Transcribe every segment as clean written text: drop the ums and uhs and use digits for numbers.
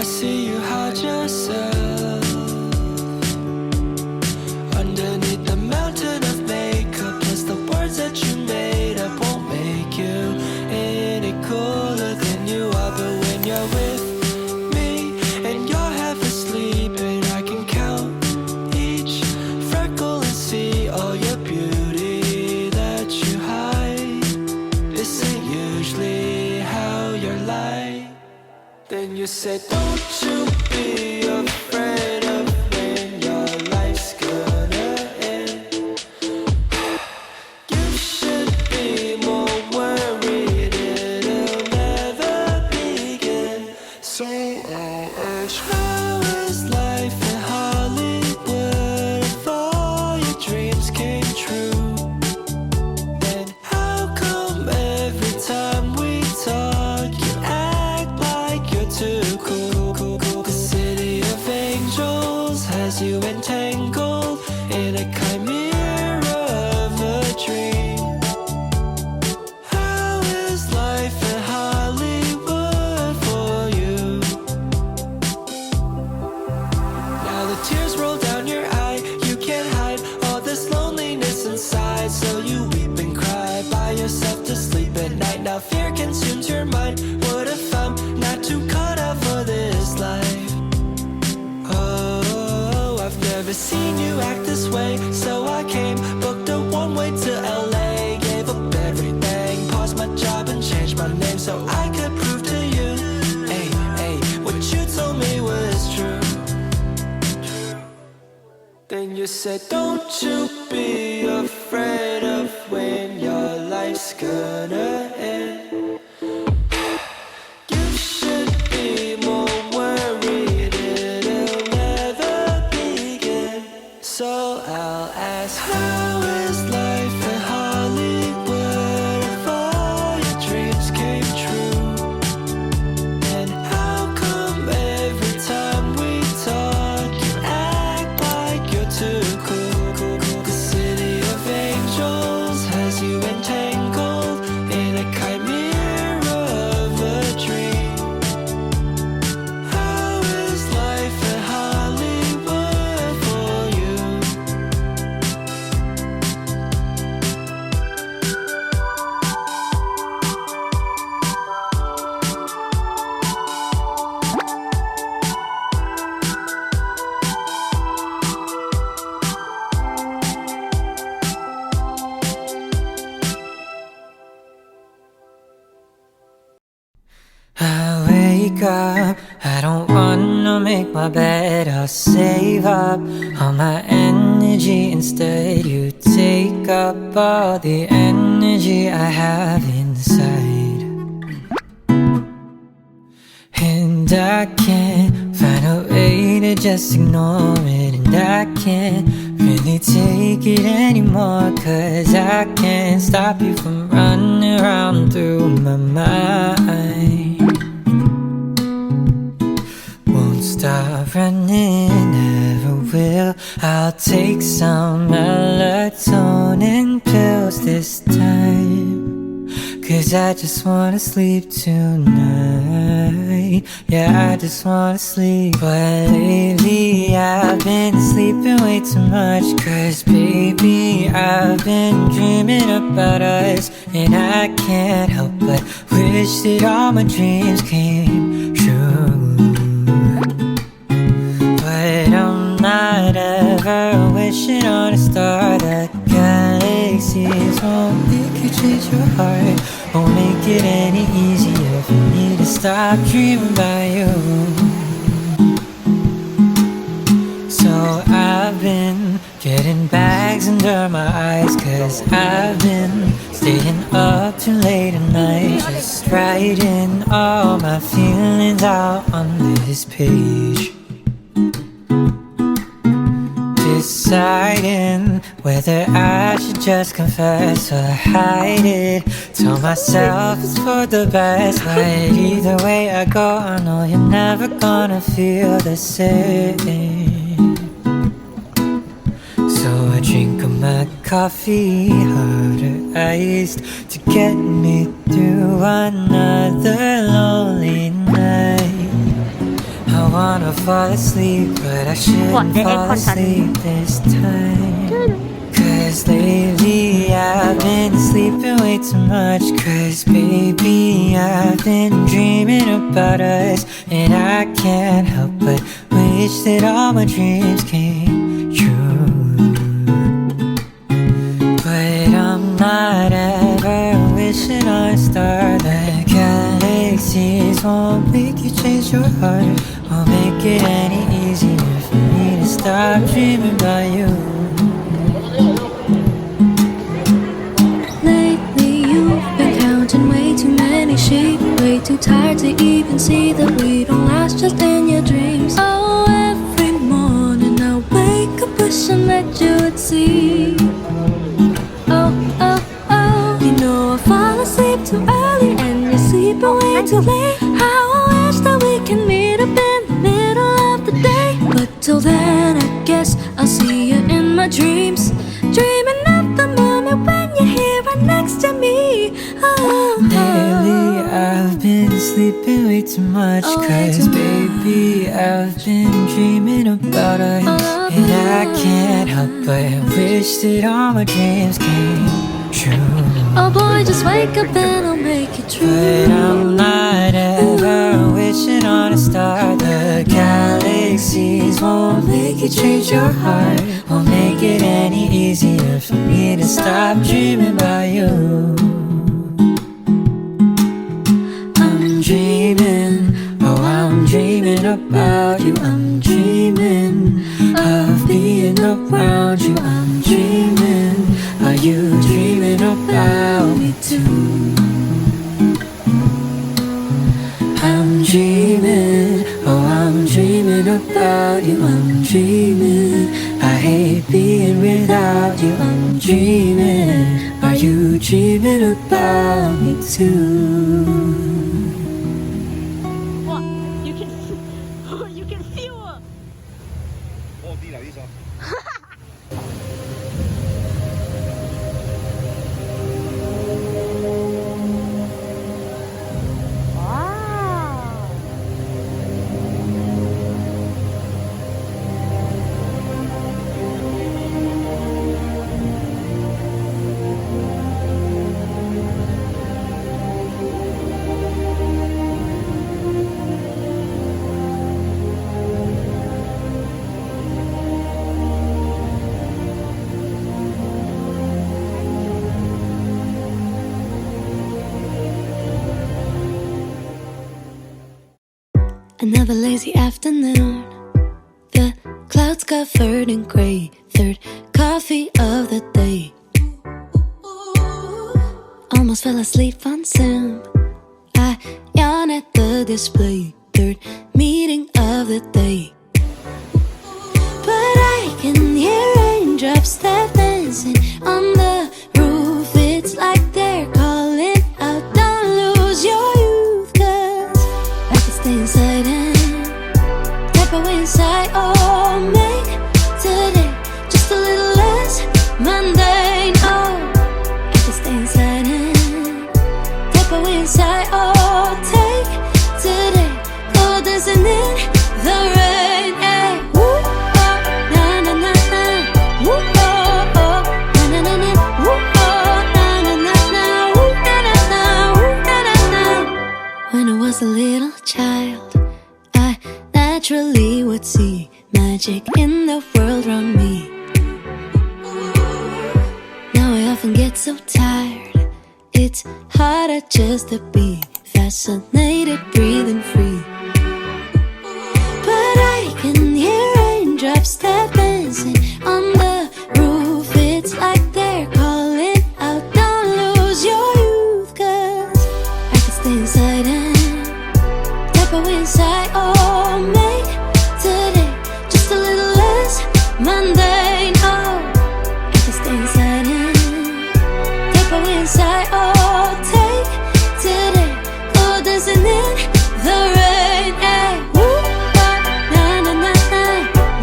I see you hide yourself underneath the mountain of makeup. Plus the words that you made up won't make you any cooler than you are. But when you're with me and you're half asleep, and I can count each freckle and see all your beauty that you hide. This ain't usually how you're like. Then you said, don't you be afraid of when your life's gonna end. You should be more worried it'll never begin. So I'll ask, how is life in Hollywood if all your dreams came true? Then how come every time we talk you act like you're too cool? The city of angels has you entangled in a chimera of a dream. How is life in Hollywood for you? Now the tears roll down your eye. You can't hide all this loneliness inside, so you weep and cry by yourself to sleep at night. Now fear consumes your mind. What if I'm not too cut out for this life? Oh, I've never seen you act this way, so I came, booked a one-way to LA, gave up everything, paused my job and changed my name so I could prove to you, hey, what you told me was true. Then you said, don't you be afraid of when your life's gonna end. You should be more worried it'll never begin. So I'll ask, how is life in Hollywood if all your dreams came true? And how come every time we talk you act like you're too cool? The city of angels has you entangled in a chimera of a dream. How is life in Hollywood for you? I wake up, I don't wanna make my bed. I'll save up all my energy. Instead you take up all the energy I have inside. And I can't find a way to just ignore it. And I can't really take it anymore, 'cause I can't stop you from running around through my mind. Won't stop running, never will. I'll take some melatonin pills this time, 'cause I just wanna sleep tonight. Yeah, I just wanna sleep. But lately I've been sleeping way too much, 'cause baby, I've been dreaming about us. And I can't help but wish that all my dreams came true. But I'm not ever wishing on a star. The galaxies won't make you change your heart, won't make it any easier for me to stop dreaming about you. So I've been getting bags under my eyes, 'cause I've been staying up too late at night, just writing all my feelings out on this page. Deciding whether I should just confess or hide it. Tell myself it's for the best, but either way I go, I know you're never gonna feel the same. So I drink up my coffee, harder iced, to get me through another lonely night. I'll fall asleep, but I shouldn't fall asleep this time. Cause lately I've been sleeping way too much. Cause baby, I've been dreaming about us, and I can't help but wish that all my dreams came true. But I'm not ever wishing on a star. The galaxies won't make you change your heart, won't make it any easier for me to stop dreaming about you. Way too many sheep, way too tired to even see that we don't last just in your dreams. Oh, every morning I wake up wishing that you would see. Oh, oh, oh, you know I fall asleep too early and you sleep away too late. How I wish that we can meet up in the middle of the day. But till then I guess I'll see you in my dreams, dreaming of the moment when you're here right next to me. Oh, lately I've been sleeping way too much. Cause baby, I've been dreaming about us, and I can't help but wish that all my dreams came true. oh boy, just wake up and I'll make it true. But I'm not ever wishing on a star. The galaxies won't make you change your heart, won't make it any easier for me to stop dreaming about you. I'm dreaming, oh I'm dreaming about you. I'm dreaming of being around you. I'm dreaming, are you dreaming about me too? I'm dreaming, oh I'm dreaming about you. I'm dreaming, I hate being without you. I'm dreaming, are you dreaming about me too? You can feel it. 落地了一声。Another lazy afternoon, the clouds covered in gray. Third coffee of the day. Almost fell asleep on Zoom. I yawn at the display. Third meeting of the day. But I can hear raindrops that dancing on the roof. It's like they're calling out, don't lose your youth. Cause I can stay inside and tap away inside. Oh, make today just a little less mundane. Oh, I can stay inside and tap away inside. Oh, take today, oh, dancing in the rain. Hey, woo, oh, na na na na. Woo, oh, oh, na na na na. Woo, oh, na na na na. Woo, na na na. Woo, na na na. When I was a little child, I naturally would see magic in the world around me. Now I often get so tired, it's harder just to be fascinated, breathing free. But I can hear raindrops that dancing on the roof. It's like they're calling out, don't lose your youth. Cause I can stay inside and tap away inside. Oh, make today just a little less mundane. Oh, I can stay inside and tap away inside. Oh, take today, oh, dancing in the rain. Hey, woo, oh, na na na na.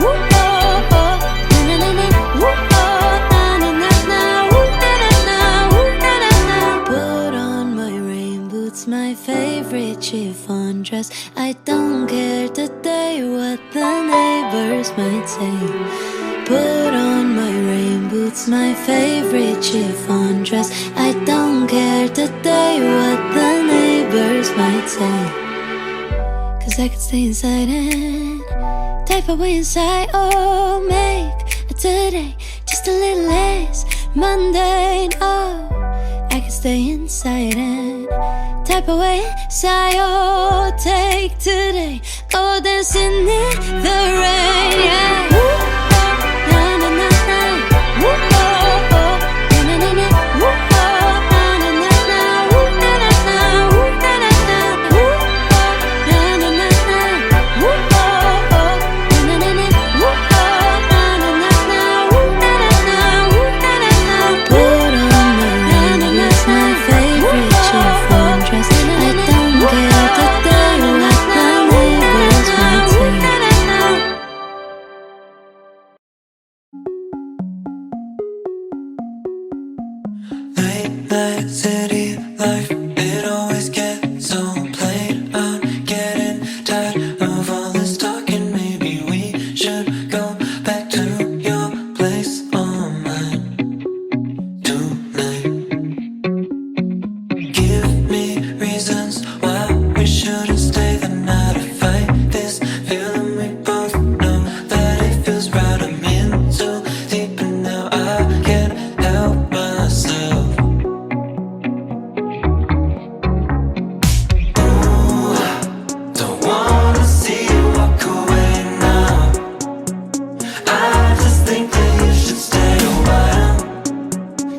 Woo, oh, oh, na na na na. Woo, oh, na na na na. Woo, na na na. Woo, na na na. Put on my rain boots boots, my favorite chiffon dress. I don't care today what the neighbors might say. Put on my rain boots, my favorite chiffon dress. I don't care today what the neighbors might say. Cause I could stay inside and type away inside. Oh, make a today just a little less mundane. Oh, I could stay inside and type away inside. Oh, take today, go dancing in the rain. Yeah. Na na na na. Oh oh. Na na na. Oh oh. Na na na na. Na na na. Na na na. Na na na na. Oh oh. Na na na. Oh oh. Na na na na. Na na na. Put on my rainbows, my favorite chiffon dress. I don't care today what the neighbors might say. Late night city life, it always gets so plain. I'm getting tired of all this talking. Maybe we should go back to your place on mine tonight. Give me reasons why we shouldn't stay the night to fight this feeling. We both know that it feels right. I'm in too deep and now I can't help myself. Don't wanna see you walk away now. I just think that you should stay a while.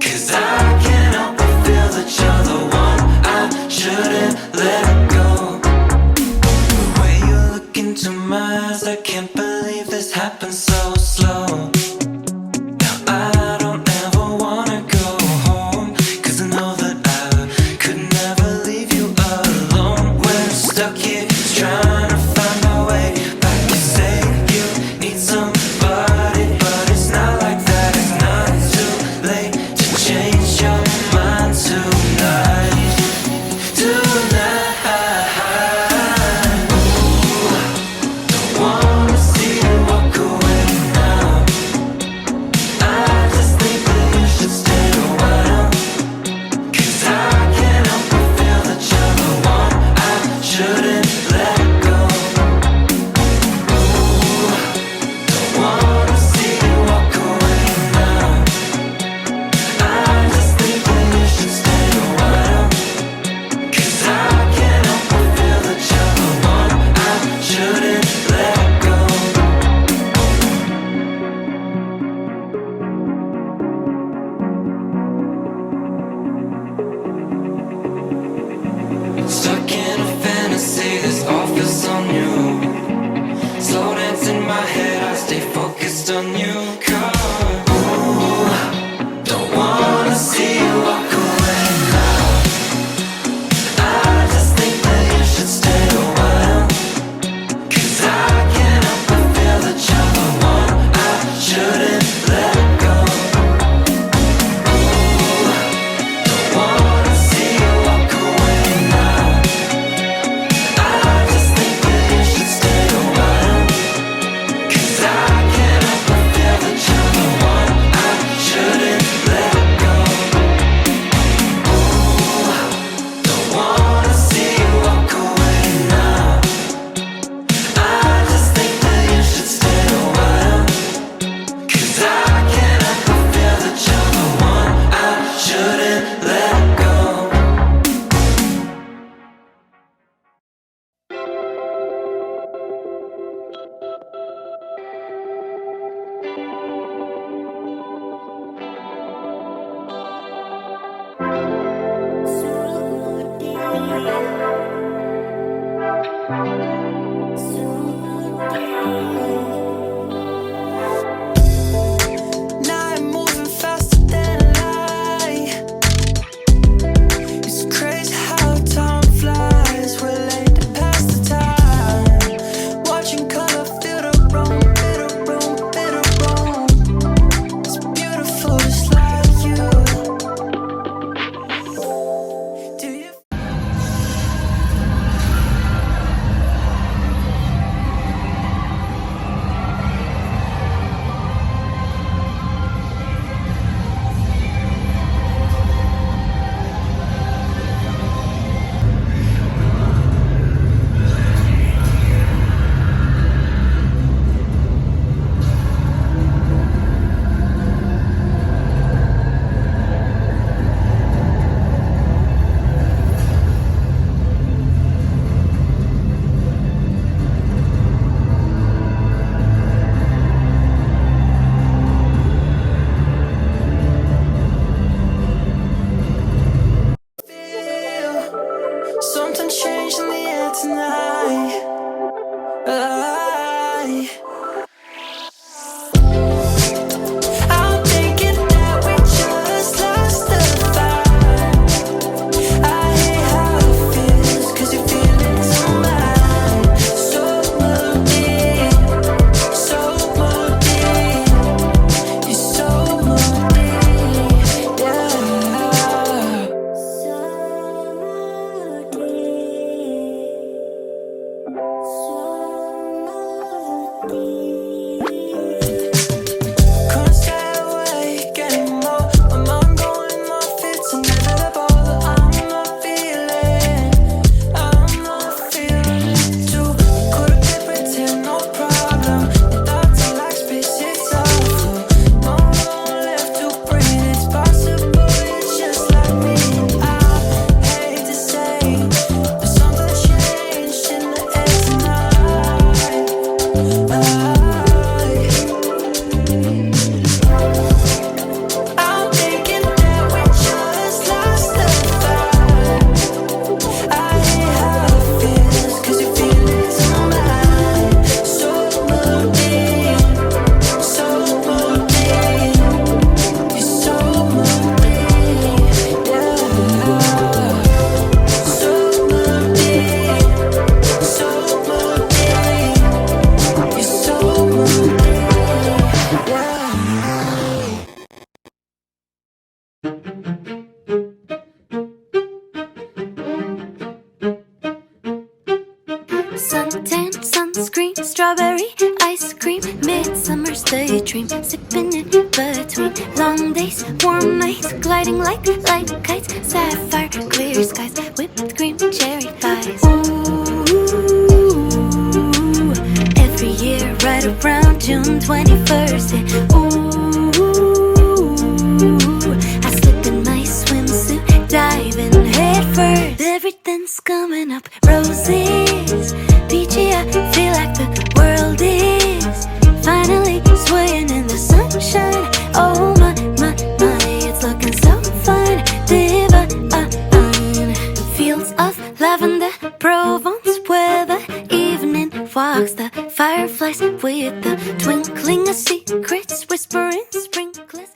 Cause I can't help but feel that you're the one I shouldn't let go. The way you look into my eyes, I can't believe this happened so slow. Now I don't ever wanna go home, cause I know that I could never leave you alone. We're stuck here trying to find our way back. You say you need somebody, but it's not like that. It's not too late to change your mind tonight. Don't wanna see you walk away now. I just think that you should stay a while. Cause I can't help but feel that you're the one I shouldn't let go. Don't wanna see you walk away now. I just think that you should stay a while. Cause I can't help but feel that you're the one I shouldn't let go. Stuck in a fantasy, this all feels so new. Slow dance in my head, I stay focused on you. 'Cause, ooh, don't wanna see you walk away now. I just think that you should stay a while. 'Cause I can't help but feel that you're the one I shouldn't let go. Ooh, don't wanna see you walk away now. I just think that you should stay a while. 'Cause I can't help but feel that you're the one I shouldn't let go. Ooh, don't wanna see you walk away now. I just think that you should stay a while. 'Cause I can't help but feel that you're the one I shouldn't let go. Now I'm moving faster than light. It's crazy how time flies. We're late to pass the time. Watching color fill the room, fill the room, fill the room. It's beautiful just like you. Do you? in the air tonight. I'm thinking that we just lost the fight. I hate how it feels, 'cause you feel it tonight. So moody, so moody. You're so moody, yeah. Couldn't stay awake anymore. My mind going off, it's inevitable. I'm not feeling too. Could've been pretend, no problem. Your thoughts are like spaceships awful. No one left to breathe. It's possible it's just like me. I hate to say, but something changed in the air tonight. I'm thinking that we just lost the fight. I hate how it feels, 'cause you feel it tonight. So moody, so moody. You're so moody, yeah. So moody, so moody. You're so moody, yeah. Suntan, sunscreen, strawberry, ice cream, midsummer's daydream, sipping in between long days, warm nights, gliding like kites, sapphire, clear skies, whipped cream, cherry pies. Ooh, every year right around June 21st, yeah. Ooh, I slip in my swimsuit, diving head first. Everything's coming up roses, peachy. I feel like the world is finally swaying in the sunshine. Oh my, my, my, it's looking so fine, divine. Fields of lavender, Provence weather, evening walks, the fireflies with the twinkling of secrets, whispering sprinklers.